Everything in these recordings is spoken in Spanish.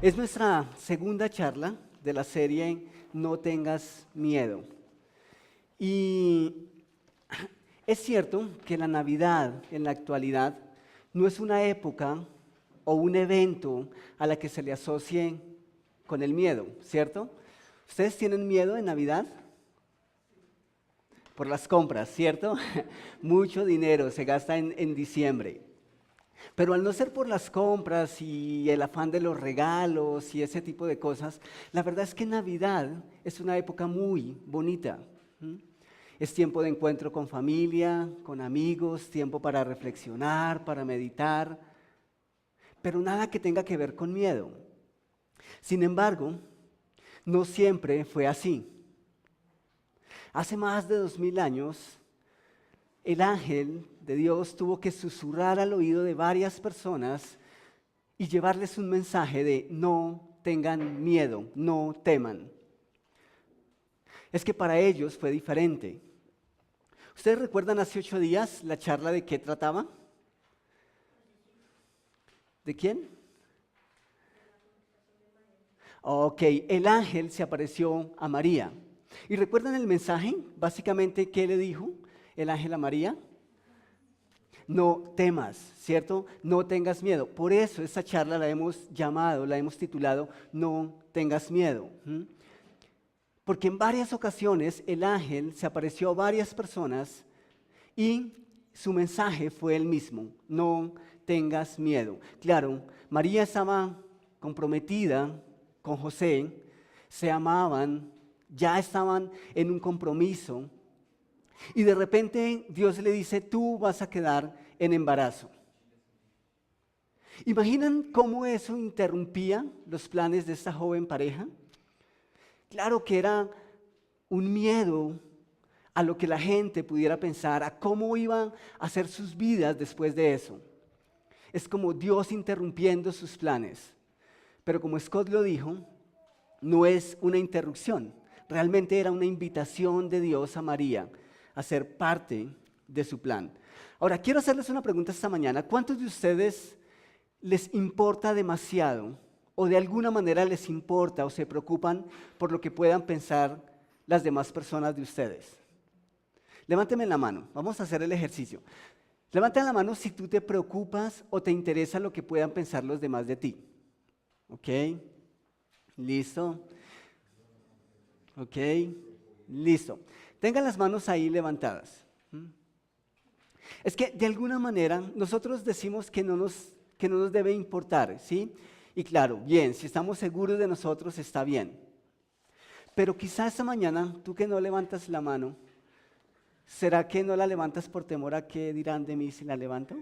Es nuestra segunda charla de la serie No tengas miedo. Y es cierto que la Navidad en la actualidad no es una época o un evento a la que se le asocie con el miedo, ¿cierto? ¿Ustedes tienen miedo en Navidad? Por las compras, ¿cierto? Mucho dinero se gasta en diciembre. Pero al no ser por las compras y el afán de los regalos y ese tipo de cosas, la verdad es que Navidad es una época muy bonita. Es tiempo de encuentro con familia, con amigos, tiempo para reflexionar, para meditar, pero nada que tenga que ver con miedo. Sin embargo, no siempre fue así. Hace más de 2000 años, el ángel de Dios tuvo que susurrar al oído de varias personas y llevarles un mensaje de no tengan miedo, no teman. Es que para ellos fue diferente. ¿Ustedes recuerdan hace 8 días la charla de qué trataba? ¿De quién? Ok, el ángel se apareció a María. ¿Y recuerdan el mensaje? Básicamente, ¿qué le dijo el ángel a María? No temas, ¿cierto? No tengas miedo. Por eso esta charla la hemos llamado, la hemos titulado No tengas miedo. Porque en varias ocasiones el ángel se apareció a varias personas y su mensaje fue el mismo, no tengas miedo. Claro, María estaba comprometida con José, se amaban, ya estaban en un compromiso y de repente Dios le dice, tú vas a quedar en embarazo. ¿Imaginan cómo eso interrumpía los planes de esta joven pareja? Claro que era un miedo a lo que la gente pudiera pensar, a cómo iban a hacer sus vidas después de eso. Es como Dios interrumpiendo sus planes. Pero como Scott lo dijo, no es una interrupción, realmente era una invitación de Dios a María a ser parte de su plan. Ahora, quiero hacerles una pregunta esta mañana. ¿Cuántos de ustedes les importa demasiado o de alguna manera les importa o se preocupan por lo que puedan pensar las demás personas de ustedes? Levánteme la mano, vamos a hacer el ejercicio. Levanten la mano si tú te preocupas o te interesa lo que puedan pensar los demás de ti. ¿Ok? ¿Listo? ¿Ok? Listo. Tengan las manos ahí levantadas. Es que de alguna manera nosotros decimos que no nos debe importar, ¿sí? Y claro, bien, si estamos seguros de nosotros está bien. Pero quizá esta mañana, tú que no levantas la mano, ¿será que no la levantas por temor a qué dirán de mí si la levanto?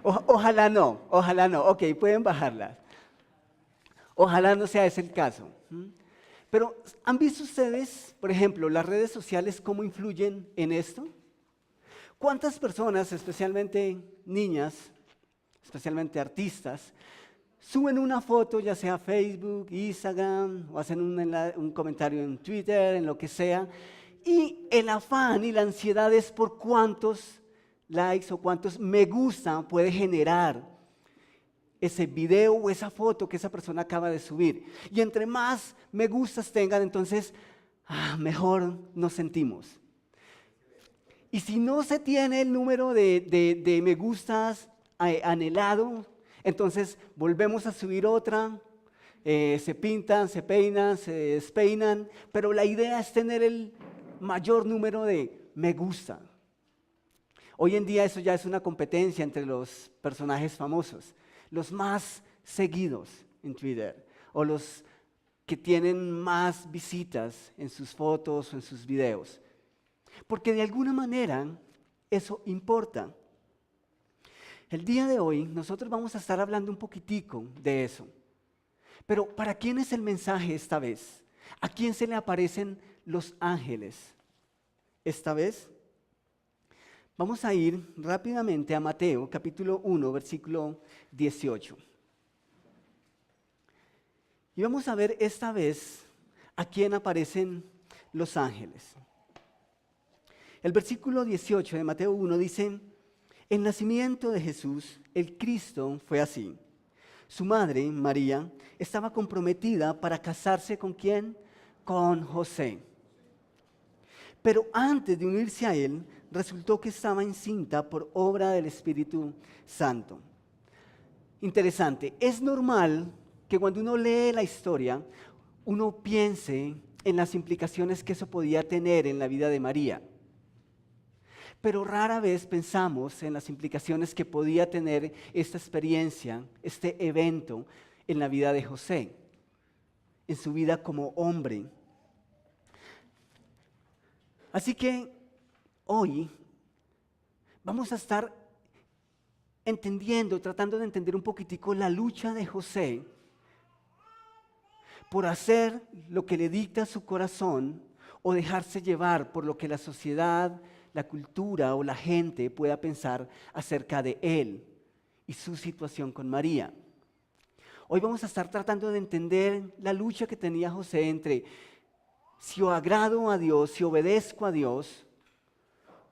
Ojalá no, ojalá no. Ok, pueden bajarla. Ojalá no sea ese el caso. Pero, ¿han visto ustedes, por ejemplo, las redes sociales cómo influyen en esto? ¿Cuántas personas, especialmente niñas, especialmente artistas, suben una foto, ya sea Facebook, Instagram, o hacen un comentario en Twitter, en lo que sea, y el afán y la ansiedad es por cuántos likes o cuántos me gusta puede generar ese video o esa foto que esa persona acaba de subir. Y entre más me gustas tengan, entonces mejor nos sentimos. Y si no se tiene el número de me gustas anhelado, entonces volvemos a subir otra, se pintan, se peinan, se despeinan, pero la idea es tener el mayor número de me gusta. Hoy en día eso ya es una competencia entre los personajes famosos, los más seguidos en Twitter o los que tienen más visitas en sus fotos o en sus videos. Porque de alguna manera eso importa. El día de hoy nosotros vamos a estar hablando un poquitico de eso. Pero ¿para quién es el mensaje esta vez? ¿A quién se le aparecen los ángeles esta vez? Vamos a ir rápidamente a Mateo capítulo 1, versículo 18. Y vamos a ver esta vez a quién aparecen los ángeles. El versículo 18 de Mateo 1 dice, el nacimiento de Jesús, el Cristo, fue así. Su madre, María, estaba comprometida para casarse ¿con quién? Con José. Pero antes de unirse a él, resultó que estaba encinta por obra del Espíritu Santo. Interesante, es normal que cuando uno lee la historia, uno piense en las implicaciones que eso podía tener en la vida de María. Pero rara vez pensamos en las implicaciones que podía tener esta experiencia, este evento en la vida de José, en su vida como hombre. Así que hoy vamos a estar entendiendo, tratando de entender un poquitico la lucha de José por hacer lo que le dicta su corazón o dejarse llevar por lo que la sociedad, la cultura o la gente pueda pensar acerca de él y su situación con María. Hoy vamos a estar tratando de entender la lucha que tenía José entre si agrado a Dios, si obedezco a Dios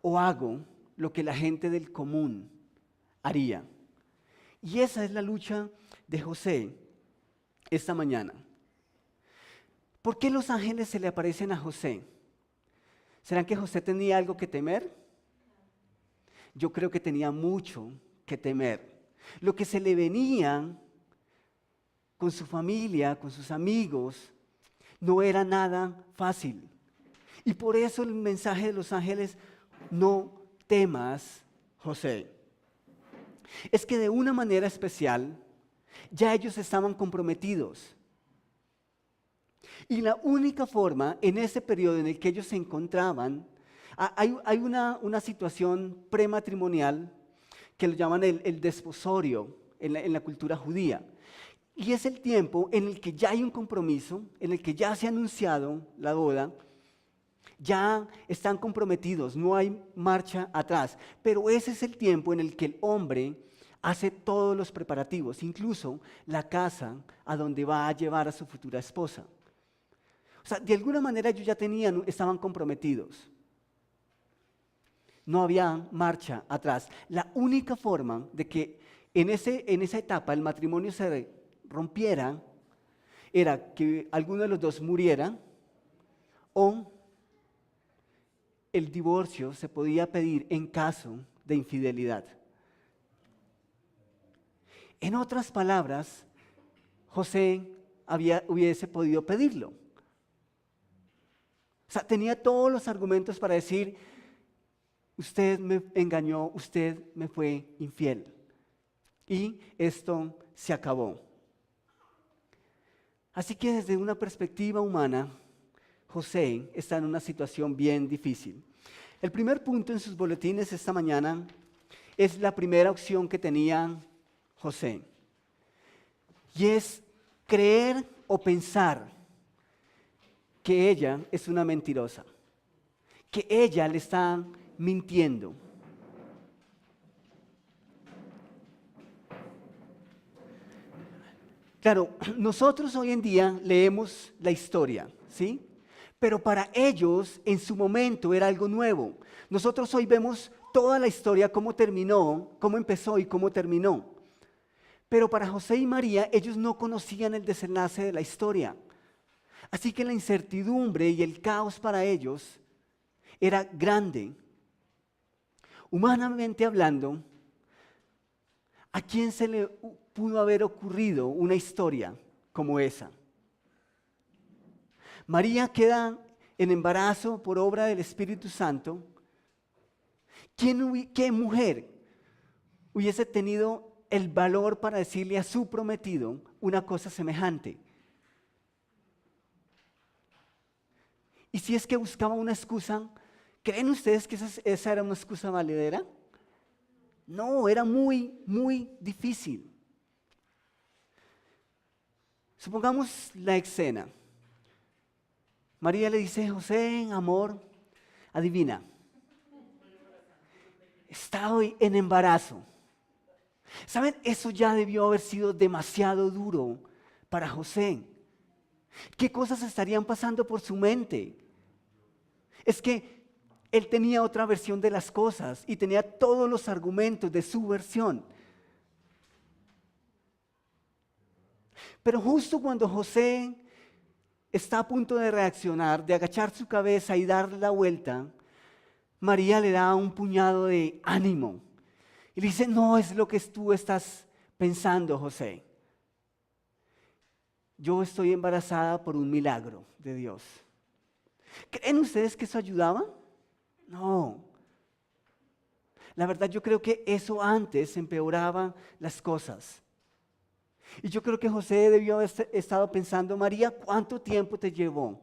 o hago lo que la gente del común haría. Y esa es la lucha de José esta mañana. ¿Por qué los ángeles se le aparecen a José? ¿Será que José tenía algo que temer? Yo creo que tenía mucho que temer. Lo que se le venía con su familia, con sus amigos, no era nada fácil. Y por eso el mensaje de los ángeles, no temas, José. Es que de una manera especial, ya ellos estaban comprometidos. Y la única forma, en ese periodo en el que ellos se encontraban, hay una situación prematrimonial que lo llaman el desposorio en la cultura judía. Y es el tiempo en el que ya hay un compromiso, en el que ya se ha anunciado la boda, ya están comprometidos, no hay marcha atrás. Pero ese es el tiempo en el que el hombre hace todos los preparativos, incluso la casa a donde va a llevar a su futura esposa. O sea, de alguna manera ellos ya estaban comprometidos. No había marcha atrás. La única forma de que en esa etapa el matrimonio se rompiera era que alguno de los dos muriera o el divorcio se podía pedir en caso de infidelidad. En otras palabras, José hubiese podido pedirlo. O sea, tenía todos los argumentos para decir, usted me engañó, usted me fue infiel. Y esto se acabó. Así que desde una perspectiva humana, José está en una situación bien difícil. El primer punto en sus boletines esta mañana es la primera opción que tenía José. Y es creer o pensar que ella es una mentirosa, que ella le está mintiendo. Claro, nosotros hoy en día leemos la historia, ¿sí? Pero para ellos en su momento era algo nuevo. Nosotros hoy vemos toda la historia, cómo terminó, cómo empezó y cómo terminó. Pero para José y María ellos no conocían el desenlace de la historia. Así que la incertidumbre y el caos para ellos era grande. Humanamente hablando, ¿a quién se le pudo haber ocurrido una historia como esa? María queda en embarazo por obra del Espíritu Santo. ¿Qué mujer hubiese tenido el valor para decirle a su prometido una cosa semejante? Y si es que buscaba una excusa, ¿creen ustedes que esa era una excusa valedera? No, era muy, muy difícil. Supongamos la escena. María le dice, José, amor, adivina, estoy en embarazo. ¿Saben? Eso ya debió haber sido demasiado duro para José. ¿Qué cosas estarían pasando por su mente? Es que él tenía otra versión de las cosas y tenía todos los argumentos de su versión. Pero justo cuando José está a punto de reaccionar, de agachar su cabeza y darle la vuelta, María le da un puñado de ánimo y le dice, no es lo que tú estás pensando, José. Yo estoy embarazada por un milagro de Dios. ¿Creen ustedes que eso ayudaba? No. La verdad yo creo que eso antes empeoraba las cosas. Y yo creo que José debió haber estado pensando, María, ¿cuánto tiempo te llevó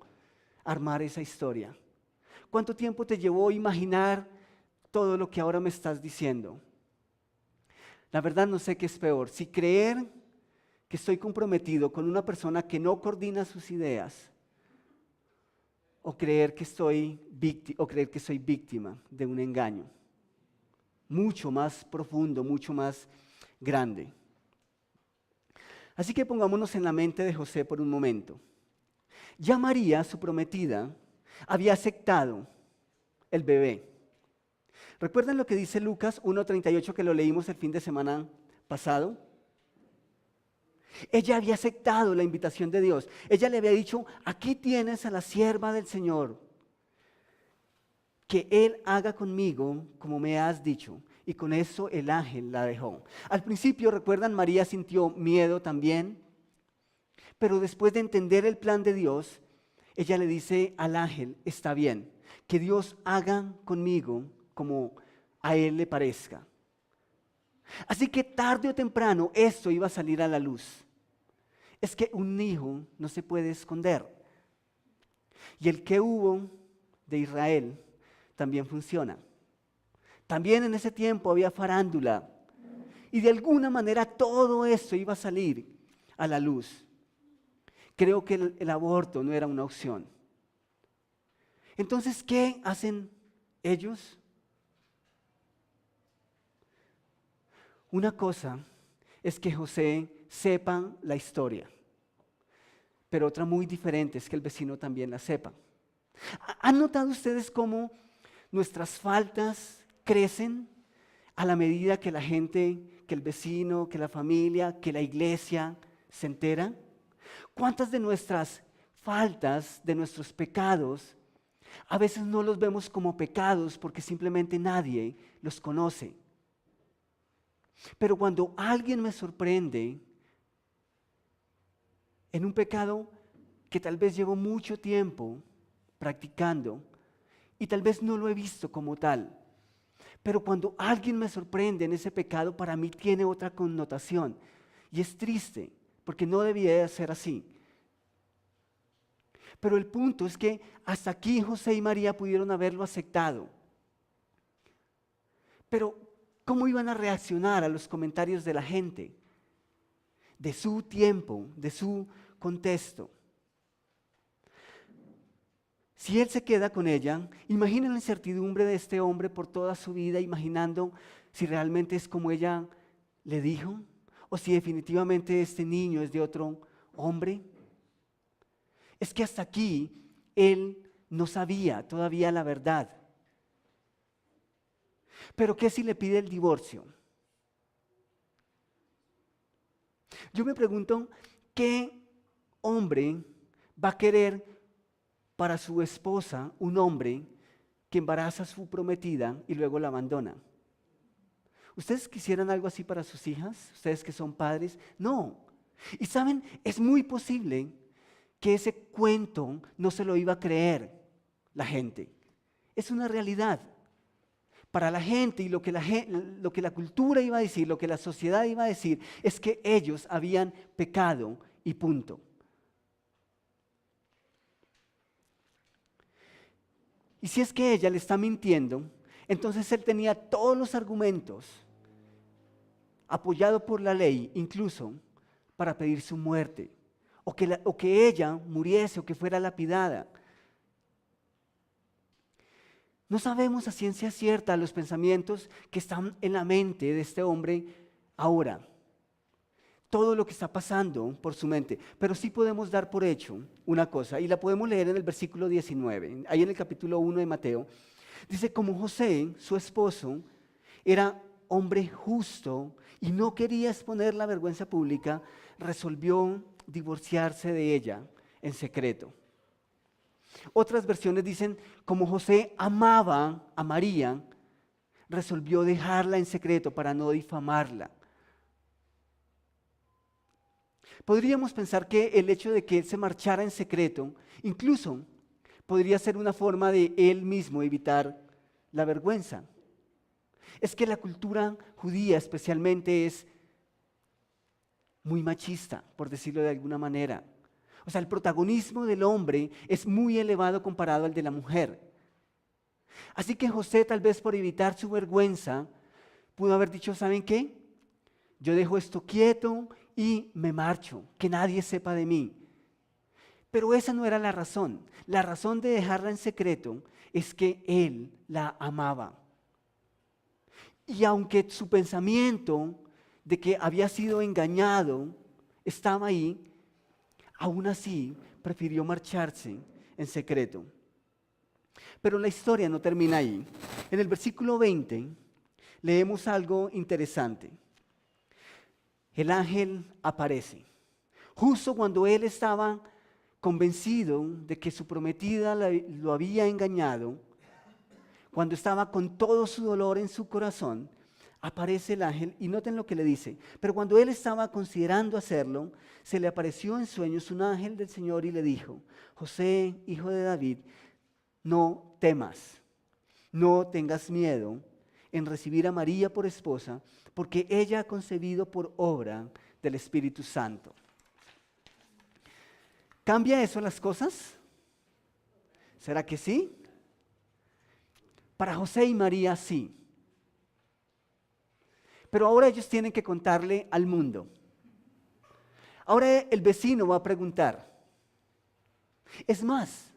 armar esa historia? ¿Cuánto tiempo te llevó imaginar todo lo que ahora me estás diciendo? La verdad no sé qué es peor, si creer que estoy comprometido con una persona que no coordina sus ideas, o creer que soy víctima de un engaño. Mucho más profundo, mucho más grande. Así que pongámonos en la mente de José por un momento. Ya María, su prometida, había aceptado el bebé. ¿Recuerdan lo que dice Lucas 1:38 que lo leímos el fin de semana pasado? Ella había aceptado la invitación de Dios. Ella le había dicho, aquí tienes a la sierva del Señor, que Él haga conmigo como me has dicho. Y con eso el ángel la dejó. Al principio, recuerdan, María sintió miedo también, pero después de entender el plan de Dios, ella le dice al ángel, está bien, que Dios haga conmigo como a Él le parezca. Así que tarde o temprano esto iba a salir a la luz. Es que un hijo no se puede esconder. Y el que hubo de Israel también funciona. También en ese tiempo había farándula. Y de alguna manera todo eso iba a salir a la luz. Creo que el aborto no era una opción. Entonces, ¿qué hacen ellos? Una cosa es que José sepa la historia, pero otra muy diferente es que el vecino también la sepa. ¿Han notado ustedes cómo nuestras faltas crecen a la medida que la gente, que el vecino, que la familia, que la iglesia se entera? ¿Cuántas de nuestras faltas, de nuestros pecados, a veces no los vemos como pecados porque simplemente nadie los conoce? Pero cuando alguien me sorprende en un pecado que tal vez llevo mucho tiempo practicando y tal vez no lo he visto como tal, pero cuando alguien me sorprende en ese pecado, para mí tiene otra connotación y es triste porque no debía ser así. Pero el punto es que hasta aquí José y María pudieron haberlo aceptado. Pero ¿cómo iban a reaccionar a los comentarios de la gente? De su tiempo, de su contexto. Si él se queda con ella, imaginen la incertidumbre de este hombre por toda su vida, imaginando si realmente es como ella le dijo, o si definitivamente este niño es de otro hombre. Es que hasta aquí él no sabía todavía la verdad. Pero ¿qué si le pide el divorcio? Yo me pregunto, ¿qué hombre va a querer para su esposa un hombre que embaraza a su prometida y luego la abandona? ¿Ustedes quisieran algo así para sus hijas? ¿Ustedes que son padres? No. Y saben, es muy posible que ese cuento no se lo iba a creer la gente. Es una realidad. Para la gente y lo que la cultura iba a decir, lo que la sociedad iba a decir, es que ellos habían pecado y punto. Y si es que ella le está mintiendo, entonces él tenía todos los argumentos, apoyado por la ley, incluso para pedir su muerte, o que ella muriese o que fuera lapidada. No sabemos a ciencia cierta los pensamientos que están en la mente de este hombre ahora. Todo lo que está pasando por su mente. Pero sí podemos dar por hecho una cosa, y la podemos leer en el versículo 19, ahí en el capítulo 1 de Mateo. Dice, como José, su esposo, era hombre justo y no quería exponer la vergüenza pública, resolvió divorciarse de ella en secreto. Otras versiones dicen, como José amaba a María, resolvió dejarla en secreto para no difamarla. Podríamos pensar que el hecho de que él se marchara en secreto, incluso podría ser una forma de él mismo evitar la vergüenza. Es que la cultura judía especialmente es muy machista, por decirlo de alguna manera. O sea, el protagonismo del hombre es muy elevado comparado al de la mujer. Así que José, tal vez por evitar su vergüenza, pudo haber dicho, ¿saben qué? Yo dejo esto quieto y me marcho, que nadie sepa de mí. Pero esa no era la razón. La razón de dejarla en secreto es que él la amaba. Y aunque su pensamiento de que había sido engañado estaba ahí, aún así prefirió marcharse en secreto. Pero la historia no termina ahí. En el versículo 20 leemos algo interesante. El ángel aparece. Justo cuando él estaba convencido de que su prometida lo había engañado, cuando estaba con todo su dolor en su corazón, aparece el ángel y noten lo que le dice. Pero cuando él estaba considerando hacerlo, se le apareció en sueños un ángel del Señor y le dijo, José, hijo de David, no temas, no tengas miedo en recibir a María por esposa, porque ella ha concebido por obra del Espíritu Santo. ¿Cambia eso las cosas? ¿Será que sí? Para José y María sí. Pero ahora ellos tienen que contarle al mundo. Ahora el vecino va a preguntar. Es más,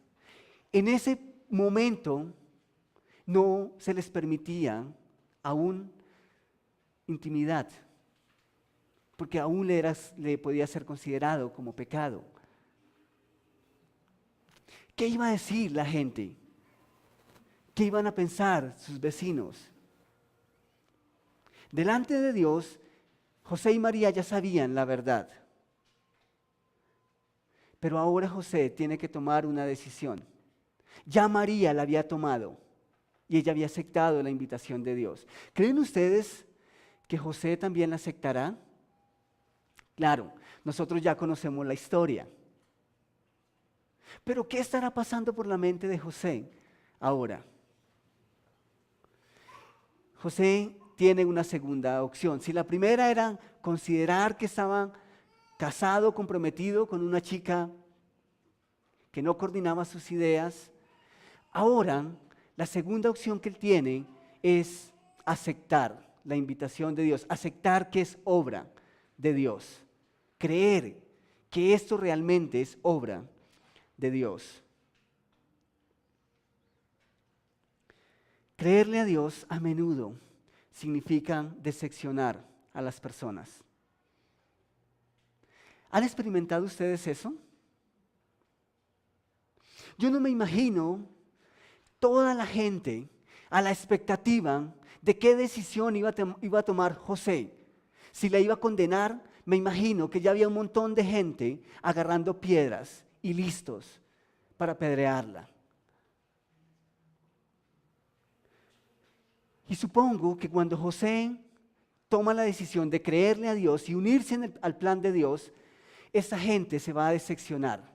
en ese momento no se les permitía aún intimidad, porque aún le podía ser considerado como pecado. ¿Qué iba a decir la gente? ¿Qué iban a pensar sus vecinos? Delante de Dios, José y María ya sabían la verdad. Pero ahora José tiene que tomar una decisión. Ya María la había tomado y ella había aceptado la invitación de Dios. ¿Creen ustedes que José también la aceptará? Claro, nosotros ya conocemos la historia. Pero ¿qué estará pasando por la mente de José ahora? José tiene una segunda opción. Si la primera era considerar que estaba casado, comprometido con una chica que no coordinaba sus ideas, ahora la segunda opción que él tiene es aceptar la invitación de Dios, aceptar que es obra de Dios, creer que esto realmente es obra de Dios. Creerle a Dios a menudo significa decepcionar a las personas. ¿Han experimentado ustedes eso? Yo no me imagino toda la gente a la expectativa de qué decisión iba a tomar José. Si la iba a condenar, me imagino que ya había un montón de gente agarrando piedras y listos para apedrearla. Y supongo que cuando José toma la decisión de creerle a Dios y unirse al plan de Dios, esa gente se va a decepcionar,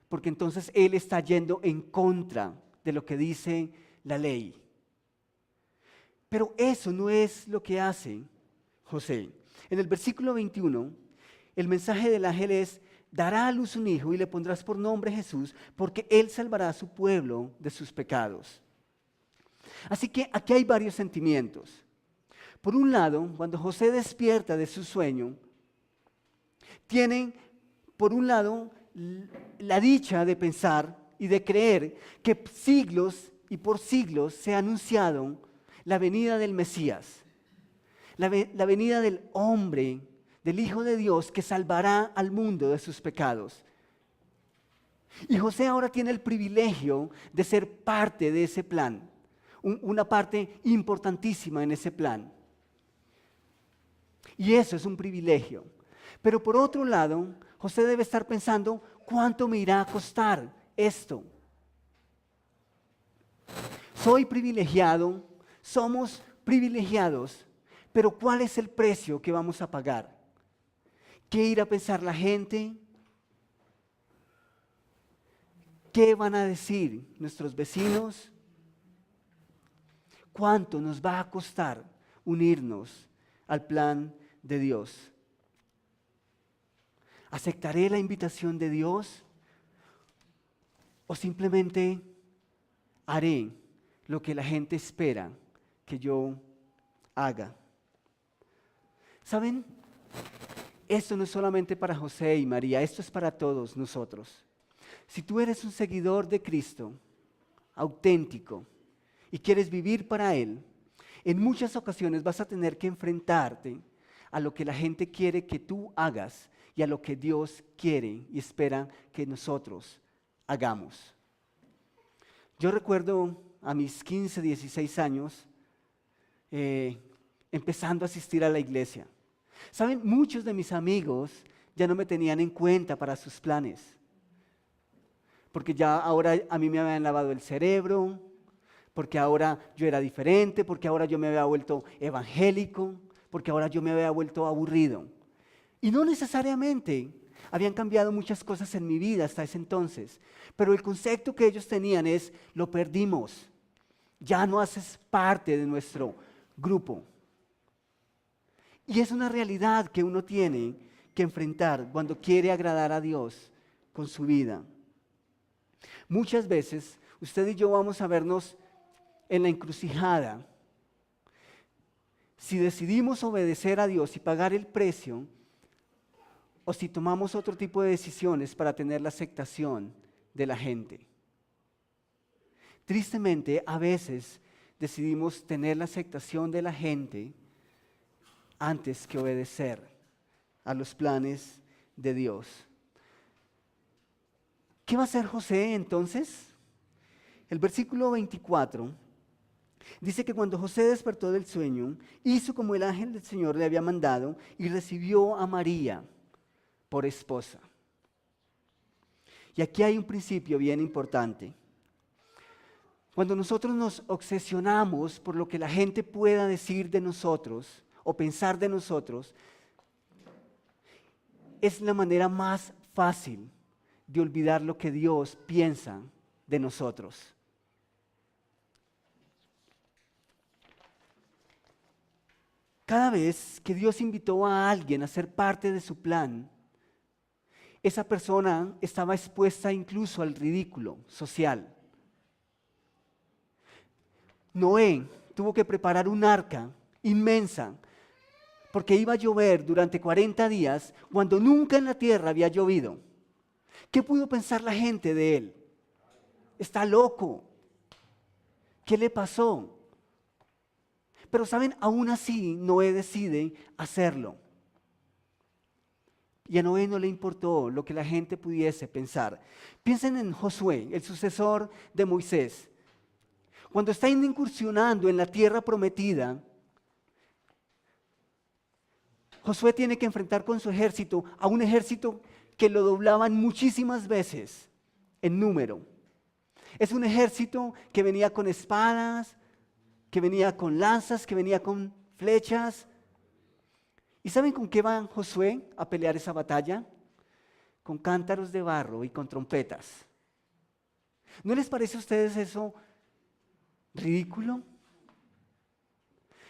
porque entonces él está yendo en contra de lo que dice la ley. Pero eso no es lo que hace José. En el versículo 21, el mensaje del ángel es, dará a luz un hijo y le pondrás por nombre Jesús, porque él salvará a su pueblo de sus pecados. Así que aquí hay varios sentimientos. Por un lado, cuando José despierta de su sueño, tienen, por un lado, la dicha de pensar y de creer que siglos y por siglos se ha anunciado la venida del Mesías, la venida del hombre, del Hijo de Dios que salvará al mundo de sus pecados. Y José ahora tiene el privilegio de ser parte de ese plan, una parte importantísima en ese plan. Y eso es un privilegio. Pero por otro lado, José debe estar pensando, ¿cuánto me irá a costar esto? Soy privilegiado, somos privilegiados, pero ¿cuál es el precio que vamos a pagar? ¿Qué irá a pensar la gente? ¿Qué van a decir nuestros vecinos? ¿Cuánto nos va a costar unirnos al plan de Dios? ¿Aceptaré la invitación de Dios? ¿O simplemente haré lo que la gente espera que yo haga? ¿Saben? Esto no es solamente para José y María, esto es para todos nosotros. Si tú eres un seguidor de Cristo, auténtico, y quieres vivir para Él, en muchas ocasiones vas a tener que enfrentarte a lo que la gente quiere que tú hagas y a lo que Dios quiere y espera que nosotros hagamos. Yo recuerdo a mis 15, 16 años, empezando a asistir a la iglesia. ¿Saben? Muchos de mis amigos ya no me tenían en cuenta para sus planes. Porque ya ahora a mí me habían lavado el cerebro, porque ahora yo era diferente, porque ahora yo me había vuelto evangélico, porque ahora yo me había vuelto aburrido. Y no necesariamente habían cambiado muchas cosas en mi vida hasta ese entonces, pero el concepto que ellos tenían es, lo perdimos, ya no haces parte de nuestro grupo. Y es una realidad que uno tiene que enfrentar cuando quiere agradar a Dios con su vida. Muchas veces usted y yo vamos a vernos en la encrucijada. Si decidimos obedecer a Dios y pagar el precio, o si tomamos otro tipo de decisiones para tener la aceptación de la gente. Tristemente, a veces decidimos tener la aceptación de la gente antes que obedecer a los planes de Dios. ¿Qué va a hacer José entonces? El versículo 24 dice que cuando José despertó del sueño, hizo como el ángel del Señor le había mandado y recibió a María por esposa. Y aquí hay un principio bien importante. Cuando nosotros nos obsesionamos por lo que la gente pueda decir de nosotros o pensar de nosotros, es la manera más fácil de olvidar lo que Dios piensa de nosotros. Cada vez que Dios invitó a alguien a ser parte de su plan, esa persona estaba expuesta incluso al ridículo social. Noé tuvo que preparar un arca inmensa porque iba a llover durante 40 días cuando nunca en la tierra había llovido. ¿Qué pudo pensar la gente de él? Está loco. ¿Qué le pasó? Pero saben, aún así Noé decide hacerlo. Y a Noé no le importó lo que la gente pudiese pensar. Piensen en Josué, el sucesor de Moisés. Cuando está incursionando en la tierra prometida, Josué tiene que enfrentar con su ejército a un ejército que lo doblaban muchísimas veces en número. Es un ejército que venía con espadas, que venía con lanzas, que venía con flechas. ¿Y saben con qué va Josué a pelear esa batalla? Con cántaros de barro y con trompetas. ¿No les parece a ustedes eso ridículo?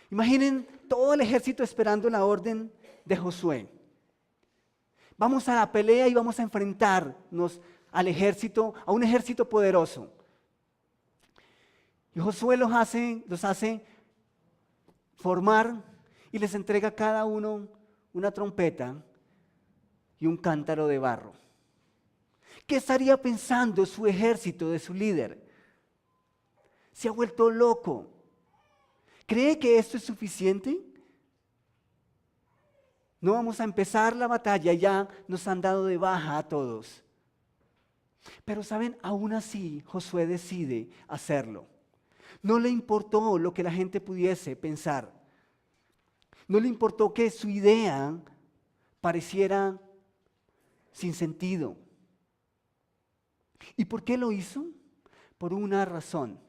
Imaginen todo el ejército esperando la orden de Josué. Vamos a la pelea y vamos a enfrentarnos al ejército, a un ejército poderoso. Y Josué los hace formar y les entrega a cada uno una trompeta y un cántaro de barro. ¿Qué estaría pensando su ejército de su líder? Se ha vuelto loco. ¿Cree que esto es suficiente? No vamos a empezar la batalla, ya nos han dado de baja a todos. Pero saben, aún así Josué decide hacerlo. No le importó lo que la gente pudiese pensar. No le importó que su idea pareciera sin sentido. ¿Y por qué lo hizo? Por una razón,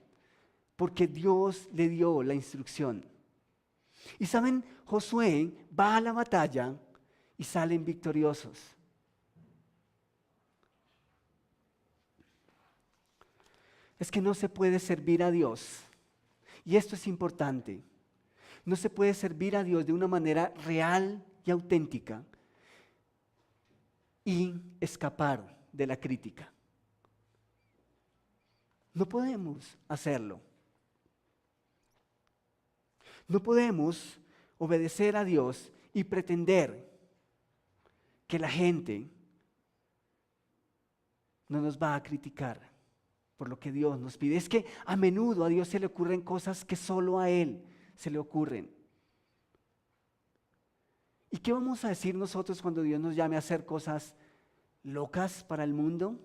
porque Dios le dio la instrucción. Y saben, Josué va a la batalla y salen victoriosos. Es que no se puede servir a Dios, y esto es importante, no se puede servir a Dios de una manera real y auténtica y escapar de la crítica. No podemos hacerlo. No podemos obedecer a Dios y pretender que la gente no nos va a criticar por lo que Dios nos pide. Es que a menudo a Dios se le ocurren cosas que solo a Él se le ocurren. ¿Y qué vamos a decir nosotros cuando Dios nos llame a hacer cosas locas para el mundo?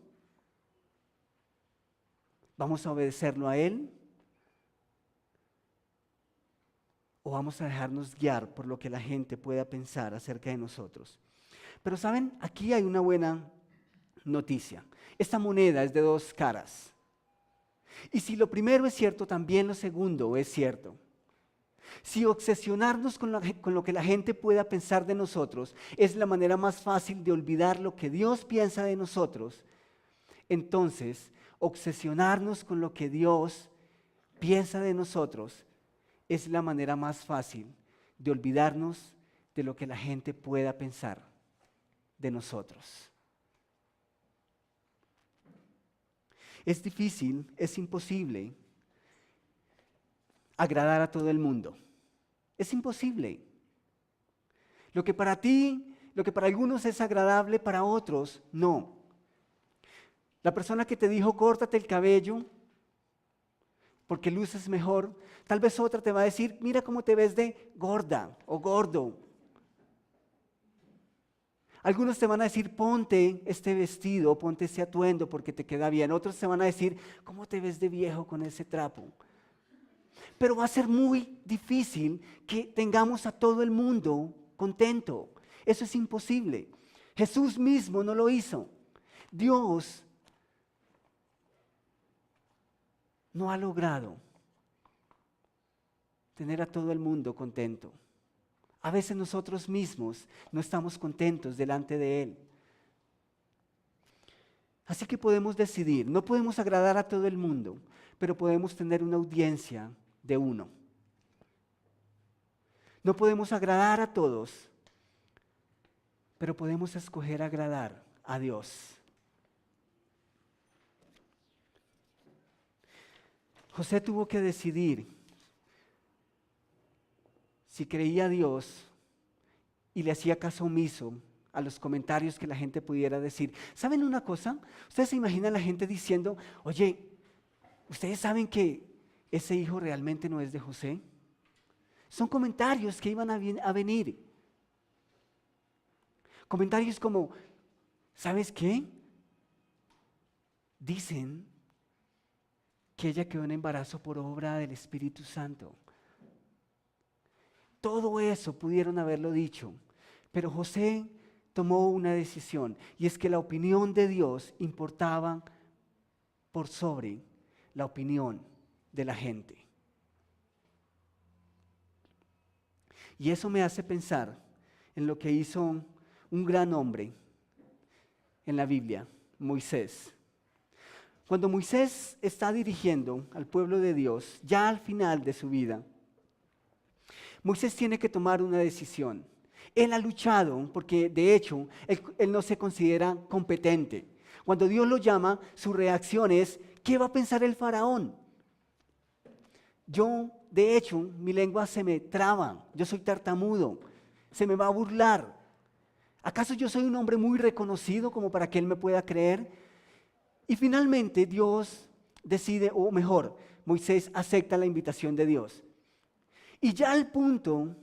¿Vamos a obedecerlo a Él? ¿O vamos a dejarnos guiar por lo que la gente pueda pensar acerca de nosotros? Pero saben, aquí hay una buena noticia. Esta moneda es de dos caras. Y si lo primero es cierto, también lo segundo es cierto. Si obsesionarnos con lo que la gente pueda pensar de nosotros es la manera más fácil de olvidar lo que Dios piensa de nosotros, entonces obsesionarnos con lo que Dios piensa de nosotros es la manera más fácil de olvidarnos de lo que la gente pueda pensar de nosotros. Es difícil, es imposible agradar a todo el mundo. Es imposible. Lo que para ti, lo que para algunos es agradable, para otros no. La persona que te dijo córtate el cabello porque luces mejor, tal vez otra te va a decir mira cómo te ves de gorda o gordo. Algunos te van a decir ponte este vestido, ponte ese atuendo porque te queda bien. Otros te van a decir cómo te ves de viejo con ese trapo. Pero va a ser muy difícil que tengamos a todo el mundo contento. Eso es imposible. Jesús mismo no lo hizo. Dios no ha logrado tener a todo el mundo contento. A veces nosotros mismos no estamos contentos delante de Él. Así que podemos decidir, no podemos agradar a todo el mundo, pero podemos tener una audiencia de uno. No podemos agradar a todos, pero podemos escoger agradar a Dios. José tuvo que decidir si creía a Dios y le hacía caso omiso a los comentarios que la gente pudiera decir. ¿Saben una cosa? Ustedes se imaginan la gente diciendo, oye, ¿ustedes saben que ese hijo realmente no es de José? Son comentarios que iban a venir. Comentarios como, ¿sabes qué? Dicen que ella quedó en embarazo por obra del Espíritu Santo. Todo eso pudieron haberlo dicho, pero José tomó una decisión, y es que la opinión de Dios importaba por sobre la opinión de la gente. Y eso me hace pensar en lo que hizo un gran hombre en la Biblia, Moisés. Cuando Moisés está dirigiendo al pueblo de Dios, ya al final de su vida, Moisés tiene que tomar una decisión. Él ha luchado porque de hecho él no se considera competente. Cuando Dios lo llama, su reacción es, ¿qué va a pensar el faraón? Yo, de hecho, mi lengua se me traba, yo soy tartamudo, se me va a burlar. ¿Acaso yo soy un hombre muy reconocido como para que él me pueda creer? Y finalmente Dios decide, o mejor, Moisés acepta la invitación de Dios. Y ya al punto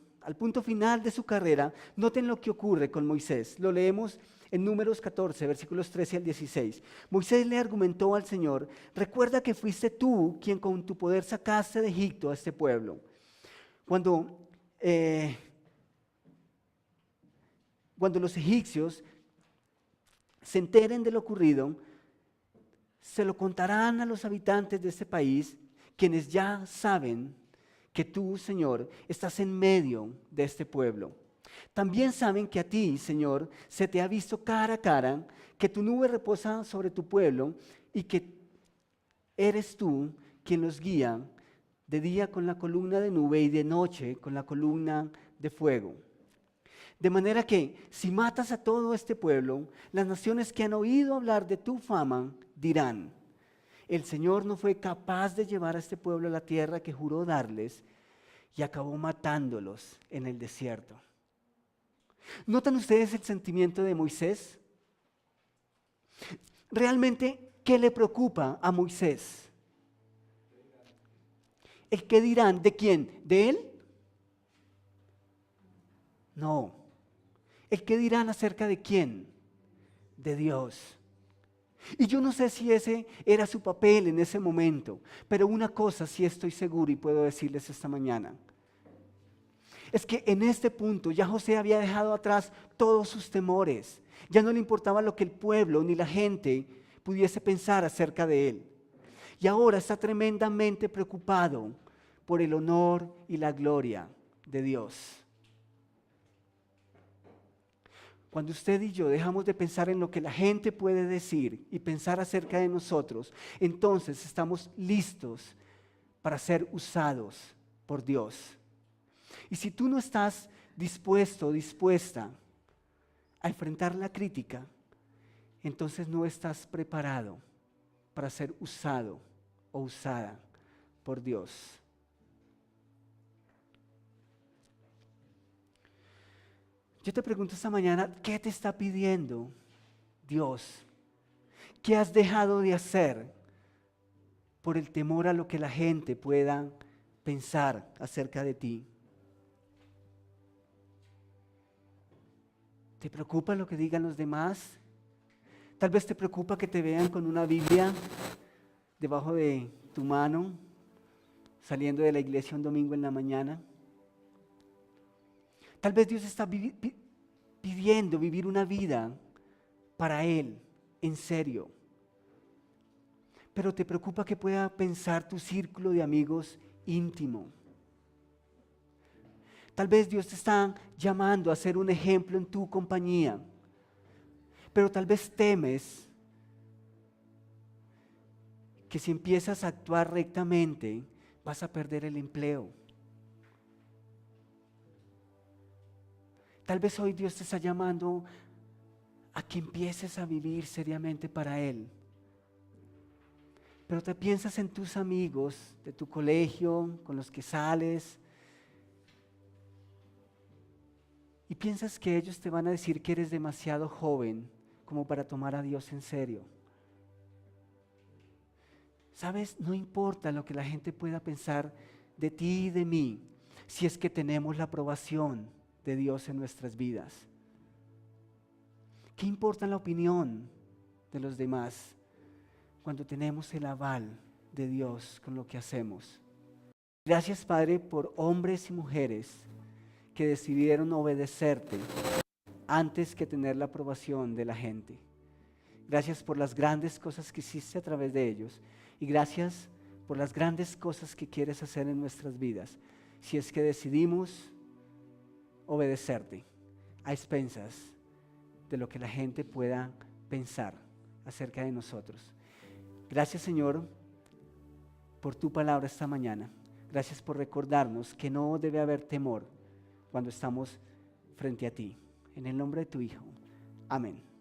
final de su carrera, noten lo que ocurre con Moisés. Lo leemos en Números 14, versículos 13 al 16. Moisés le argumentó al Señor, recuerda que fuiste tú quien con tu poder sacaste de Egipto a este pueblo. Cuando los egipcios se enteren de lo ocurrido, se lo contarán a los habitantes de este país, quienes ya saben que tú, Señor, estás en medio de este pueblo. También saben que a ti, Señor, se te ha visto cara a cara, que tu nube reposa sobre tu pueblo y que eres tú quien los guía de día con la columna de nube y de noche con la columna de fuego. De manera que si matas a todo este pueblo, las naciones que han oído hablar de tu fama dirán: el Señor no fue capaz de llevar a este pueblo a la tierra que juró darles y acabó matándolos en el desierto. ¿Notan ustedes el sentimiento de Moisés? Realmente, ¿qué le preocupa a Moisés? ¿El qué dirán? ¿De quién? ¿De él? No. ¿El qué dirán acerca de quién? De Dios. Y yo no sé si ese era su papel en ese momento, pero una cosa sí estoy seguro y puedo decirles esta mañana. Es que en este punto ya José había dejado atrás todos sus temores. Ya no le importaba lo que el pueblo ni la gente pudiese pensar acerca de él. Y ahora está tremendamente preocupado por el honor y la gloria de Dios. Cuando usted y yo dejamos de pensar en lo que la gente puede decir y pensar acerca de nosotros, entonces estamos listos para ser usados por Dios. Y si tú no estás dispuesto o dispuesta a enfrentar la crítica, entonces no estás preparado para ser usado o usada por Dios. Yo te pregunto esta mañana, ¿qué te está pidiendo Dios? ¿Qué has dejado de hacer por el temor a lo que la gente pueda pensar acerca de ti? ¿Te preocupa lo que digan los demás? Tal vez te preocupa que te vean con una Biblia debajo de tu mano, saliendo de la iglesia un domingo en la mañana. Tal vez Dios está pidiendo vivir una vida para Él, en serio. Pero te preocupa que pueda pensar tu círculo de amigos íntimo. Tal vez Dios te está llamando a ser un ejemplo en tu compañía, pero tal vez temes que si empiezas a actuar rectamente vas a perder el empleo. Tal vez hoy Dios te está llamando a que empieces a vivir seriamente para Él. Pero te piensas en tus amigos de tu colegio, con los que sales, y piensas que ellos te van a decir que eres demasiado joven como para tomar a Dios en serio. ¿Sabes? No importa lo que la gente pueda pensar de ti y de mí, si es que tenemos la aprobación de Dios en nuestras vidas. ¿Qué importa la opinión de los demás cuando tenemos el aval de Dios con lo que hacemos? Gracias, Padre, por hombres y mujeres que decidieron obedecerte antes que tener la aprobación de la gente. Gracias por las grandes cosas que hiciste a través de ellos y gracias por las grandes cosas que quieres hacer en nuestras vidas, si es que decidimos obedecerte a expensas de lo que la gente pueda pensar acerca de nosotros. Gracias, Señor, por tu palabra esta mañana. Gracias por recordarnos que no debe haber temor cuando estamos frente a ti. En el nombre de tu Hijo. Amén.